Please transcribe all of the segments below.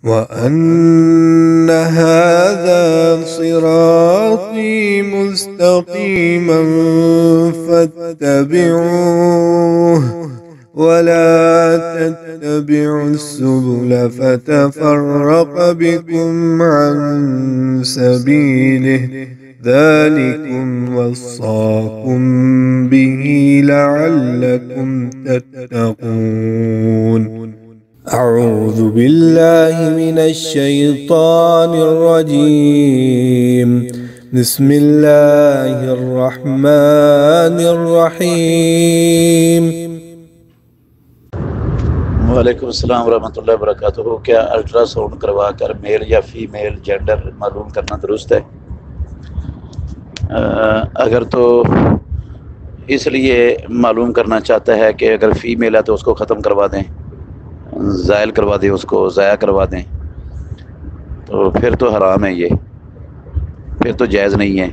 وَأَنَّ هَذَا صِرَاطِي مُسْتَقِيمًا فَاتَّبِعُوهُ وَلَا تَتَّبِعُوا السُّبُلَ فَتَفَرَّقَ بِكُمْ عَنْ سَبِيلِهِ ذَلِكُمْ وَصَّاكُمْ بِهِ لَعَلَّكُمْ تَتَّقُونَ اعوذ باللہ من الشیطان الرجیم بسم اللہ الرحمن الرحیم۔ وعلیکم السلام ورحمۃ اللہ وبرکاتہ۔ کیا الٹراساؤنڈ کروا کر میل یا فیمیل جینڈر معلوم کرنا درست ہے؟ اگر تو اس لیے معلوم کرنا چاہتا ہے کہ اگر فیمیل ہے تو اس کو ختم کروا دیں، زائل کروا دیں، اس کو ضائع کروا دیں، تو پھر تو حرام ہے، یہ پھر تو جائز نہیں ہے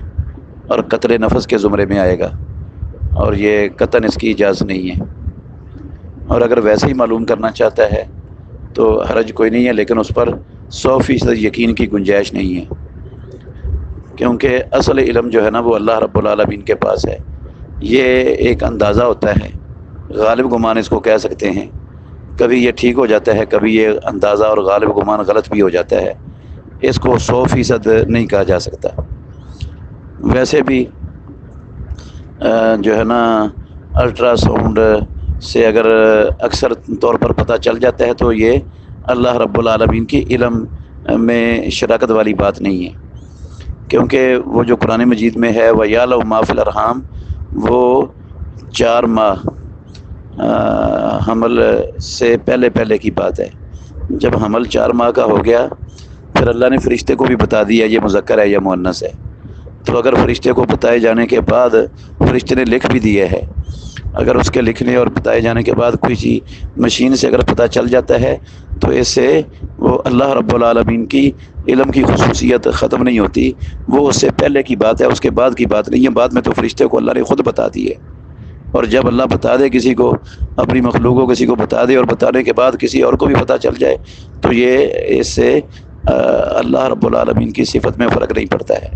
اور قتل نفس کے زمرے میں آئے گا، اور یہ قطعاً اس کی اجازت نہیں ہے۔ اور اگر ویسے ہی معلوم کرنا چاہتا ہے تو حرج کوئی نہیں ہے، لیکن اس پر 100% یقین کی گنجائش نہیں ہے، کیونکہ اصل علم جو ہے نا وہ اللہ رب العالمین کے پاس ہے۔ یہ ایک اندازہ ہوتا ہے، غالب گمان اس کو کہہ سکتے ہیں۔ کبھی یہ ٹھیک ہو جاتا ہے، کبھی یہ اندازہ اور غالب گمان غلط بھی ہو جاتا ہے، اس کو 100% نہیں کہا جا سکتا۔ ویسے بھی جو ہے نا الٹراساؤنڈ سے اگر اکثر طور پر پتہ چل جاتا ہے تو یہ اللہ رب العالمین کی علم میں شراکت والی بات نہیں ہے، کیونکہ وہ جو قرآن مجید میں ہے وَيَعْلَمُ مَا فِي الْأَرْحَامِ، وہ 4 ماہ حمل سے پہلے کی بات ہے۔ جب حمل 4 ماہ کا ہو گیا پھر اللہ نے فرشتے کو بھی بتا دیا یہ مذکر ہے یا مؤنث ہے، تو اگر فرشتے کو بتائے جانے کے بعد فرشتے نے لکھ بھی دیے ہے، اگر اس کے لکھنے اور بتائے جانے کے بعد کوئی چیز مشین سے اگر پتہ چل جاتا ہے تو اس سے وہ اللہ رب العالمین کی علم کی خصوصیت ختم نہیں ہوتی، وہ اس سے پہلے کی بات ہے، اس کے بعد کی بات نہیں ہے۔ بعد میں تو فرشتے کو اللہ نے خود بتا دی ہے، اور جب اللہ بتا دے کسی کو، اپنی مخلوق کو کسی کو بتا دے اور بتانے کے بعد کسی اور کو بھی پتہ چل جائے تو یہ اس سے اللہ رب العالمین کی صفت میں فرق نہیں پڑتا ہے۔